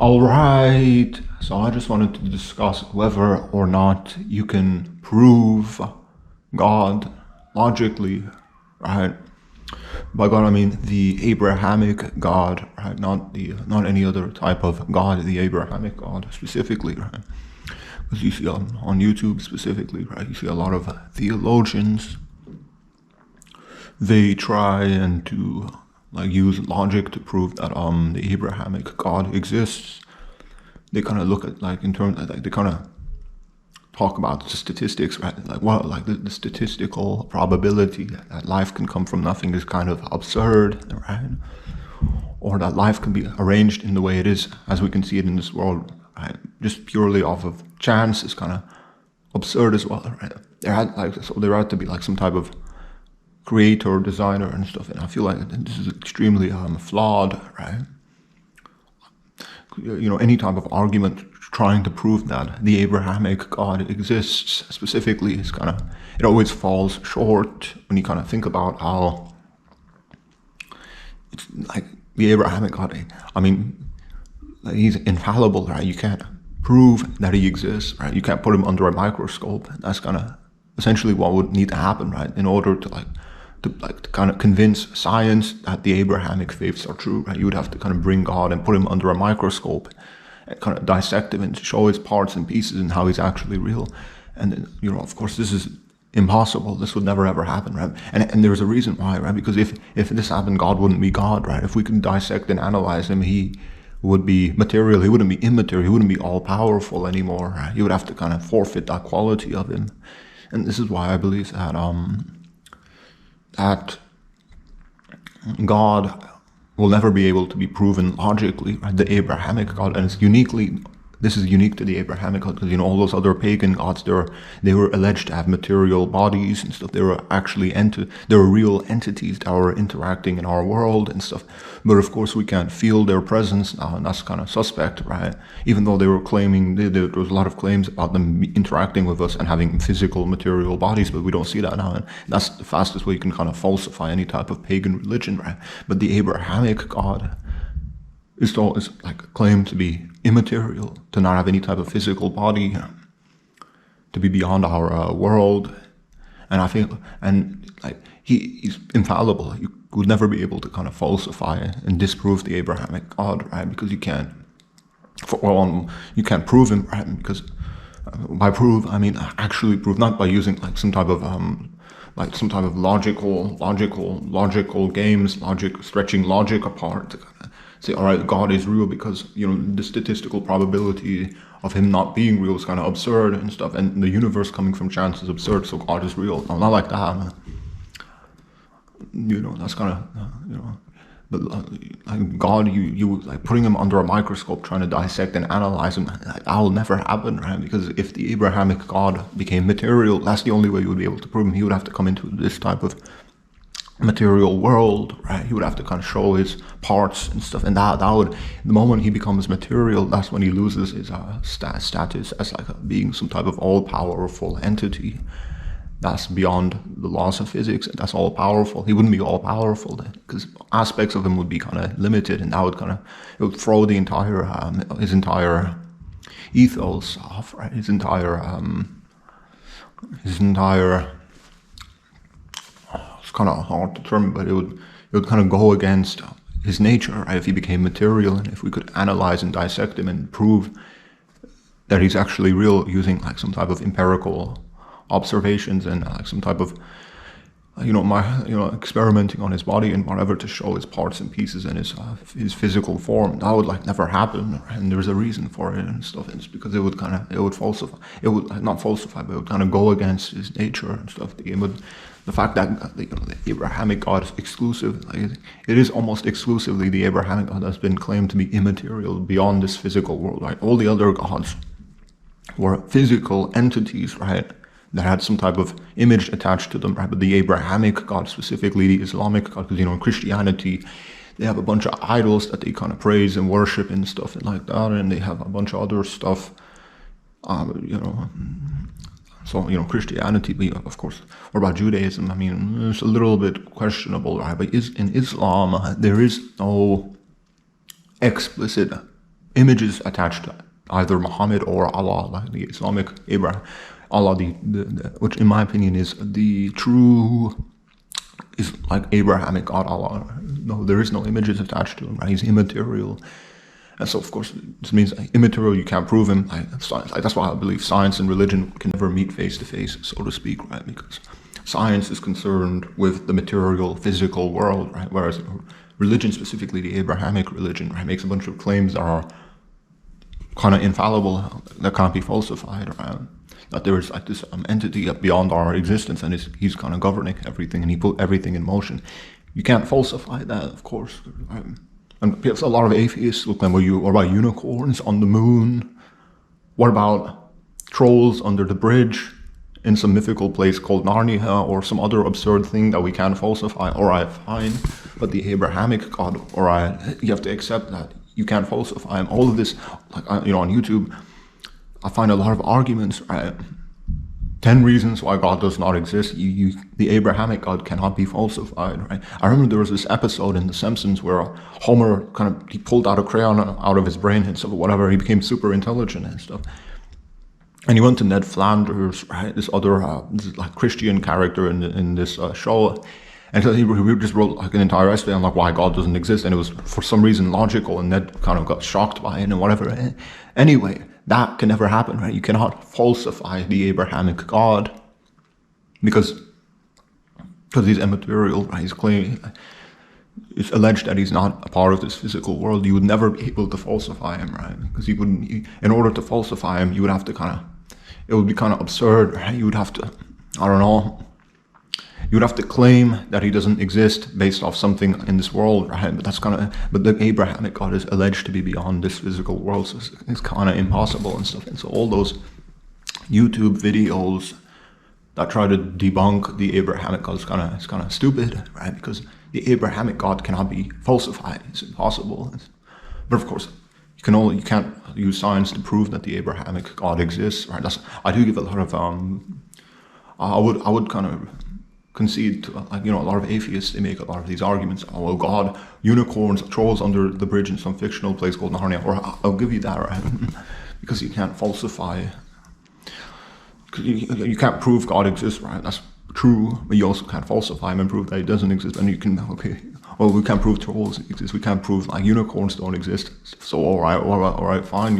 All right, so I just wanted to discuss whether or not you can prove God logically, right? By God, I mean the Abrahamic God, right? Not any other type of God, the Abrahamic God specifically, right? Because you see on YouTube specifically, right? You see a lot of theologians. They try and to use logic to prove that the Abrahamic God exists. They kind of look at in terms of, they kind of talk about the statistics, right? The statistical probability that life can come from nothing is kind of absurd, right? Or that life can be arranged in the way it is, as we can see it in this world, right? Just purely off of chance is kind of absurd as well, right? There had to be some type of creator, designer, and stuff, and I feel like this is extremely flawed, right? Any type of argument trying to prove that the Abrahamic God exists specifically is it always falls short when you kind of think about how it's the Abrahamic God. I mean, he's infallible, right? You can't prove that he exists, right? You can't put him under a microscope. That's essentially what would need to happen, right? In order to kind of convince science that the Abrahamic faiths are true, right? You would have to kind of bring God and put him under a microscope and kind of dissect him and show his parts and pieces and how he's actually real. And of course, this is impossible. This would never ever happen, right? And there's a reason why, right? Because if this happened, God wouldn't be God, right? If we could dissect and analyze him, he would be material. He wouldn't be immaterial. He wouldn't be all powerful anymore, right? You would have to kind of forfeit that quality of him. And this is why I believe that God will never be able to be proven logically, right? The Abrahamic God, and this is unique to the Abrahamic God, because all those other pagan gods, they were alleged to have material bodies and stuff. They were actually they were real entities that were interacting in our world and stuff. But of course, we can't feel their presence now, and that's kind of suspect, right? Even though they were claiming, there was a lot of claims about them interacting with us and having physical material bodies, but we don't see that now, and that's the fastest way you can kind of falsify any type of pagan religion, right? But the Abrahamic God is claimed to be immaterial, to not have any type of physical body, to be beyond our world, and I feel, he's infallible. You would never be able to kind of falsify and disprove the Abrahamic God, right? Because you can't. You can't prove him, right? Because by prove, I mean actually prove, not by using some type of logical games, stretching logic apart to kind of say, all right, God is real because the statistical probability of him not being real is kind of absurd and stuff, and the universe coming from chance is absurd, so God is real. No, not like that, man. That's kind of but God, you putting him under a microscope, trying to dissect and analyze him, that will never happen, right? Because if the Abrahamic God became material, that's the only way you would be able to prove him. He would have to come into this type of material world, right? He would have to kind of show his parts and stuff, and that would, the moment he becomes material, that's when he loses his status as being some type of all-powerful entity that's beyond the laws of physics, and that's all-powerful. He wouldn't be all-powerful then, because aspects of him would be kind of limited, and that would it would throw the entire his entire ethos off, right? His entire it's kind of hard to determine, but it would kind of go against his nature, right? If he became material, and if we could analyze and dissect him and prove that he's actually real using some type of empirical observations and some type of experimenting on his body and whatever to show his parts and pieces and his physical form, that would never happen, and there's a reason for it and stuff. And it's because it would falsify. It would not falsify, but it would kind of go against his nature and stuff. The fact that the Abrahamic God is exclusive, it is almost exclusively the Abrahamic God that's been claimed to be immaterial, beyond this physical world, right? All the other gods were physical entities, right, that had some type of image attached to them, right? But the Abrahamic God, specifically the Islamic God, because in Christianity, they have a bunch of idols that they kind of praise and worship and stuff like that, and they have a bunch of other stuff, So, Christianity, but of course, what about Judaism? I mean, it's a little bit questionable, right? But in Islam, there is no explicit images attached to either Muhammad or Allah, like the Islamic Abraham, Allah, which in my opinion is the true, is like Abrahamic God Allah. No, there is no images attached to him, right? He's immaterial. And so, of course, this means immaterial, you can't prove him. That's why I believe science and religion can never meet face to face, so to speak, right? Because science is concerned with the material, physical world, right? Whereas religion, specifically the Abrahamic religion, right, makes a bunch of claims that are kind of infallible, that can't be falsified, right? That there is like this entity beyond our existence, and he's kind of governing everything, and he put everything in motion. You can't falsify that, of course. Right? And a lot of atheists look like, what about unicorns on the moon? What about trolls under the bridge in some mythical place called Narnia, or some other absurd thing that we can't falsify? All right, fine, but the Abrahamic God, all right, you have to accept that you can't falsify him. All of this, like on YouTube, I find a lot of arguments, right? 10 reasons why God does not exist. The Abrahamic God cannot be falsified, right? I remember there was this episode in The Simpsons where Homer he pulled out a crayon out of his brain and stuff, whatever. He became super intelligent and stuff. And he went to Ned Flanders, right? This other this like Christian character in this show. And so he just wrote like an entire essay on like why God doesn't exist, and it was for some reason logical, and Ned kind of got shocked by it and whatever. Anyway, that can never happen, right? You cannot falsify the Abrahamic God because he's immaterial, right? It's alleged that he's not a part of this physical world. You would never be able to falsify him, right? Because in order to falsify him, you would have to it would be kind of absurd, right? You would have to, I don't know, you would have to claim that he doesn't exist based off something in this world, right? But the Abrahamic God is alleged to be beyond this physical world, so it's kind of impossible and stuff. And so all those YouTube videos that try to debunk the Abrahamic God is kind of stupid, right? Because the Abrahamic God cannot be falsified; it's impossible. But of course, you can't use science to prove that the Abrahamic God exists, right? I do give a lot of I would kind of concede to, like, a lot of atheists, they make a lot of these arguments. Oh, well, God, unicorns, trolls under the bridge in some fictional place called Narnia. Or I'll give you that, right? Because you can't falsify, because you can't prove God exists, right? That's true, but you also can't falsify him and prove that he doesn't exist. And you can, well, we can't prove trolls exist. We can't prove like unicorns don't exist. So all right, fine.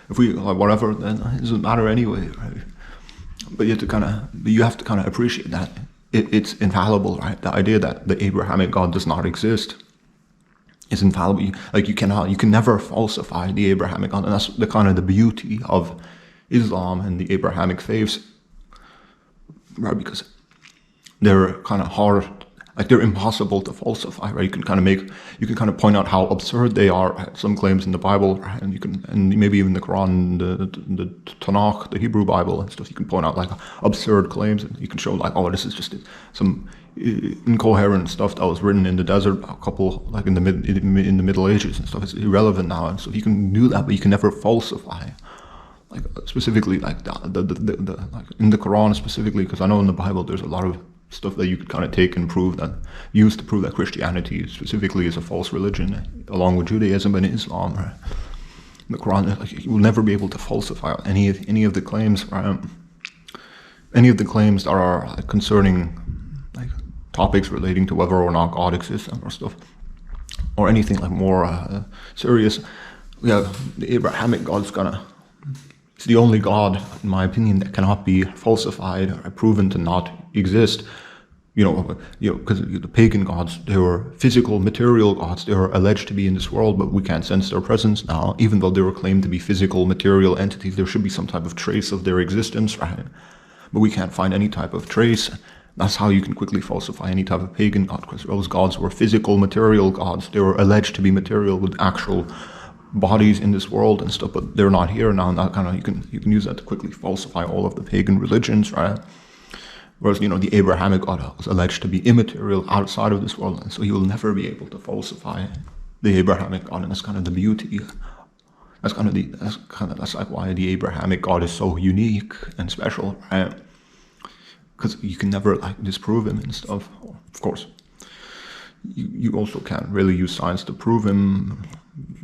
If we like whatever, then it doesn't matter anyway, right? But you have to kind of appreciate that it's infallible, right? The idea that the Abrahamic God does not exist is infallible. You can never falsify the Abrahamic God, and that's the beauty of Islam and the Abrahamic faiths, right? Because they're kind of hard, like they're impossible to falsify, right? You can point out how absurd they are, right? Some claims in the Bible, right? And maybe even the Quran, the Tanakh, the Hebrew Bible and stuff. You can point out like absurd claims, and you can show like, oh, this is just some incoherent stuff that was written in the desert a couple, like in the Middle Ages and stuff. It's irrelevant now, and so you can do that, but you can never falsify. Like specifically, like like in the Quran specifically, because I know in the Bible there's a lot of stuff that you could kind of take and use to prove that Christianity specifically is a false religion, along with Judaism and Islam. Right? In the Quran, like, you will never be able to falsify any of the claims, right? Any of the claims that are like, concerning like topics relating to whether or not God exists or stuff, or anything like more serious. Yeah, the Abrahamic God's it's the only God, in my opinion, that cannot be falsified or proven to not exist. Because the pagan gods, they were physical, material gods. They were alleged to be in this world, but we can't sense their presence now. Even though they were claimed to be physical, material entities, there should be some type of trace of their existence, right? But we can't find any type of trace. That's how you can quickly falsify any type of pagan god, because those gods were physical, material gods. They were alleged to be material with actual bodies in this world and stuff, but they're not here now, and that you can use that to quickly falsify all of the pagan religions, right? Whereas the Abrahamic God was alleged to be immaterial, outside of this world, and so he will never be able to falsify the Abrahamic God, and that's kind of the beauty. That's like why the Abrahamic God is so unique and special, right? Because you can never disprove him and stuff. Of course, you also can't really use science to prove him.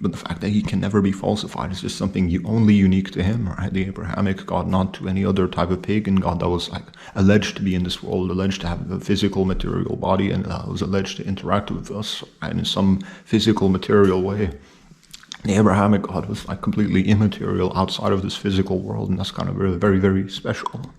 but the fact that he can never be falsified is just something only unique to him, right? The Abrahamic God, not to any other type of pagan God that was like alleged to be in this world, alleged to have a physical material body, and was alleged to interact with us, right, in some physical material way. The Abrahamic God was like completely immaterial outside of this physical world, and that's kind of very, very, very special.